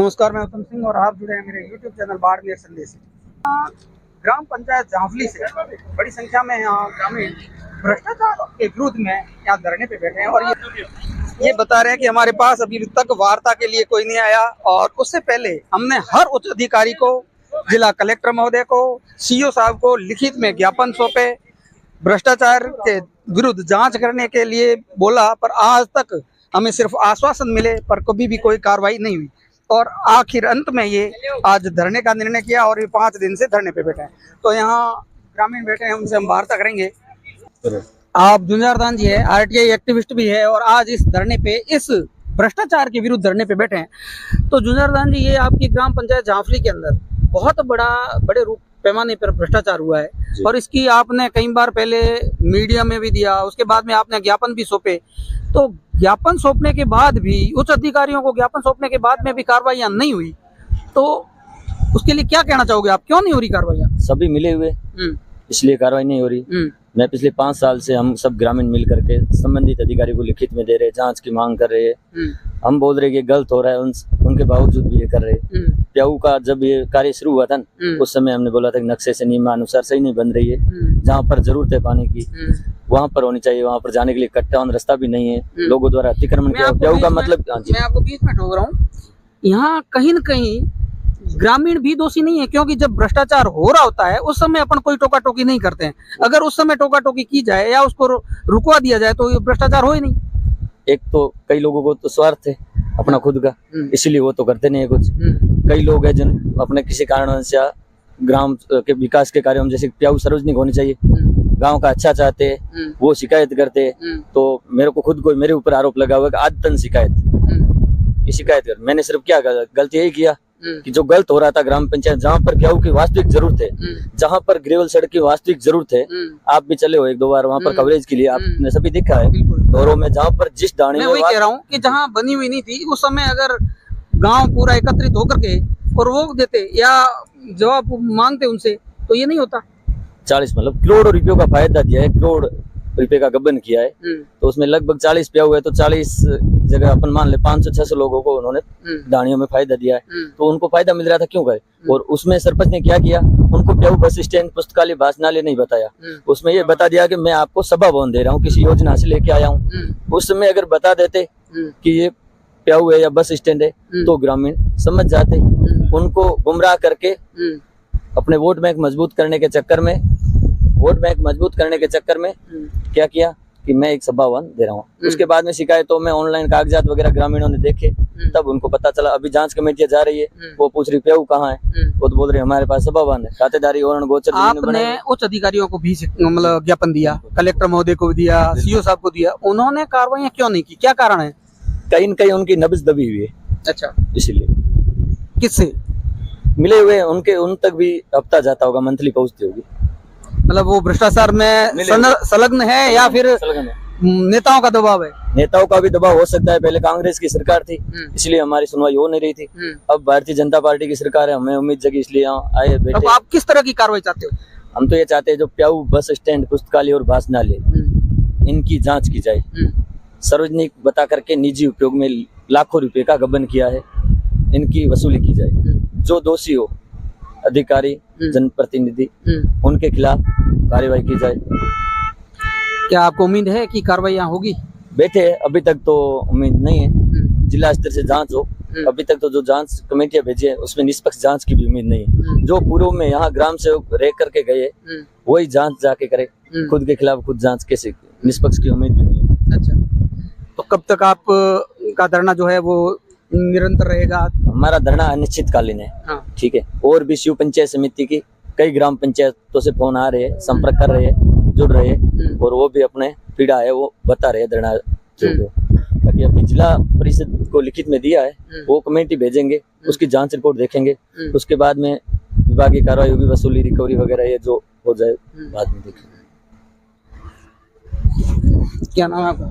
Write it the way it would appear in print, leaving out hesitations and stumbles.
नमस्कार, मैं उत्तम सिंह और आप जुड़े हैं मेरे YouTube चैनल बाड़मेर संदेश से। ग्राम पंचायत जाफली से बड़ी संख्या में यहाँ ग्रामीण भ्रष्टाचार के विरुद्ध में यहाँ धरने पे बैठे हैं और ये बता रहे हैं कि हमारे पास अभी तक वार्ता के लिए कोई नहीं आया और उससे पहले हमने हर उच्च अधिकारी को, जिला कलेक्टर महोदय को, सीओ साहब को लिखित में ज्ञापन सौंपे, भ्रष्टाचार के विरुद्ध जांच करने के लिए बोला, पर आज तक हमें सिर्फ आश्वासन मिले पर कभी भी कोई कार्रवाई नहीं हुई। और आखिर अंत में ये आज धरने का निर्णय किया और ये 5 दिन से धरने पे बैठे हैं। तो यहाँ ग्रामीण बैठे हैं, उनसे हम वार्ता करेंगे। आप जुंजारदान जी है, आरटीआई एक्टिविस्ट भी है और आज इस धरने पे, इस भ्रष्टाचार के विरुद्ध धरने पे बैठे हैं। तो जुंजारदान जी, ये आपकी ग्राम पंचायत जाफली के अंदर बहुत बड़े रूप पैमाने पर भ्रष्टाचार हुआ है और इसकी आपने कई बार पहले मीडिया में भी दिया, उसके बाद में आपने ज्ञापन भी सौंपे। तो ज्ञापन सौंपने के बाद भी, उच्च अधिकारियों को ज्ञापन सौंपने के बाद में भी कार्रवाइयां नहीं हुई, तो उसके लिए क्या कहना चाहोगे आप? क्यों नहीं हो रही कार्रवाइयां? सभी मिले हुए इसलिए कार्रवाई नहीं हो रही। मैं पिछले 5 साल से हम सब ग्रामीण मिल करके संबंधित अधिकारी को लिखित में दे रहे, जांच की मांग कर रहे हैं। हम बोल रहे कि गलत हो रहा है, उनके बावजूद भी ये कर रहे। प्याऊ का जब ये कार्य शुरू हुआ था उस समय हमने बोला था कि नक्शे से नियमानुसार सही नहीं बन रही है, जहाँ पर जरूरत है पानी की वहाँ पर होनी चाहिए, वहाँ पर जाने के लिए कट्टान रास्ता भी नहीं है, लोगों द्वारा अतिक्रमण किया। प्याऊ का मतलब, मैं आपको बीच में ठोक रहा हूँ, यहाँ कहीं न कहीं ग्रामीण भी दोषी नहीं है, क्योंकि जब भ्रष्टाचार हो रहा होता है उस समय अपन कोई टोका टोकी नहीं करते हैं। अगर उस समय टोका टोकी की जाए या उसको रुकवा दिया जाए तो ये भ्रष्टाचार हो ही नहीं। एक तो कई लोगों को तो स्वार्थ है अपना खुद का, इसीलिए वो तो करते नहीं है कुछ। कई लोग हैं जिन अपने किसी कारण से ग्राम के विकास के कार्यों में, जैसे प्याऊ सार्वजनिक होनी चाहिए, गांव का अच्छा चाहते हैं, वो शिकायत करते हैं। तो मेरे को खुद को मेरे ऊपर आरोप लगा हुआ है आदतन शिकायत कर। मैंने सिर्फ क्या गलती यही किया कि जो गलत हो रहा था ग्राम पंचायत, जहाँ पर प्याऊ की वास्तविक जरूरत है, जहाँ पर ग्रेवल सड़क की वास्तविक जरूरत है, आप भी चले हो 1-2 बार वहाँ पर कवरेज के लिए, आपने सभी देखा है दौरों में, जहाँ पर जिस दाने में, वही कह रहा हूँ कि जहाँ बनी हुई नहीं थी उस समय अगर गांव पूरा एकत्रित होकर के और रोक देते या जवाब मांगते उनसे तो ये नहीं होता। 40 मतलब करोड़ों रुपयों का फायदा दिया है, करोड़ रुपए का गबन किया है, तो उसमें लगभग 40 प्याऊ है, तो 40 जगह अपन मान ले 500-600 लोगों को उन्होंने दानियों में फायदा दिया है। तो उनको फायदा मिल रहा था, क्यों गए? और उसमें सरपंच ने क्या किया, उनको प्याऊ बस स्टैंड, पुस्तकालय, वाचनालय नहीं बताया, उसमें ये बता दिया कि मैं आपको सभा भवन दे रहा हूँ, किसी योजना से लेके आया हूँ। उस समय अगर बता देते कि ये प्याऊ है या बस स्टैंड है तो ग्रामीण समझ जाते। उनको गुमराह करके अपने वोट बैंक मजबूत करने के चक्कर में क्या किया कि मैं एक सभा भवन दे रहा हूँ। उसके बाद में शिकायतों में ऑनलाइन कागजात वगैरह ग्रामीणों ने देखे, तब उनको पता चला। अभी जांच कमेटियां जा रही है, वो पूछ रही प्याऊ कहाँ है, वो तो बोल रहे हमारे पास सभा भवन है, खातेदारी और गोचर। आपने उच्च अधिकारियों को भी मतलब ज्ञापन दिया, कलेक्टर महोदय को भी दिया, सीओ साहब को दिया, उन्होंने कार्रवाई क्यों नहीं की? क्या कारण है? कहीं न कहीं उनकी नब्ज दबी हुई है। अच्छा, इसीलिए। किससे मिले हुए उनके, उन तक भी हफ्ता जाता होगा, मंथली पहुंचती होगी। मतलब वो भ्रष्टाचार में संलग्न है या फिर नेताओं का दबाव है? नेताओं का भी दबाव हो सकता है। पहले कांग्रेस की सरकार थी, इसलिए हमारी सुनवाई हो नहीं रही थी। अब भारतीय जनता पार्टी की सरकार है, हमें उम्मीद जगी, इसलिए यहाँ आए बैठे। तो आप किस तरह की कार्रवाई चाहते हो? हम तो ये चाहते हैं जो प्याऊ बस स्टैंड, पुस्तकालय और वाचनालय, इनकी जांच की जाए। सार्वजनिक बता करके निजी उपयोग में लाखों रुपए का गबन किया है, इनकी वसूली की जाए। जो दोषी हो, अधिकारी, जनप्रतिनिधि, उनके खिलाफ कार्रवाई की जाए। क्या आपको उम्मीद है कि कार्रवाइयां होगी? बैठे हैं, अभी तक तो उम्मीद नहीं है। जिला स्तर से जांच हो, अभी तक तो जो जांच कमेटियां भेजी है उसमें निष्पक्ष जांच की भी उम्मीद नहीं है। जो पूर्व में यहाँ ग्राम सेवक रह करके गए वही जांच जाके करे, खुद के खिलाफ खुद जांच कैसे? निष्पक्ष की उम्मीद भी नहीं है। अच्छा, तो कब तक आप का धरना जो है वो निरंतर रहेगा? हमारा धरना अनिश्चितकालीन है। हाँ। ठीक है। और भी शिव पंचायत समिति की कई ग्राम पंचायतों से फोन आ रहे हैं, संपर्क कर रहे हैं, जुड़ रहे हैं, और वो भी अपने पीड़ा है वो बता रहे हैं धरना। बाकी अभी जिला परिषद को लिखित में दिया है, वो कमेटी भेजेंगे, उसकी जांच रिपोर्ट देखेंगे, उसके बाद में विभागीय कार्रवाई होगी, वसूली, रिकवरी वगैरह ये जो हो जाए बाद में देखेंगे। क्या नाम है आपका?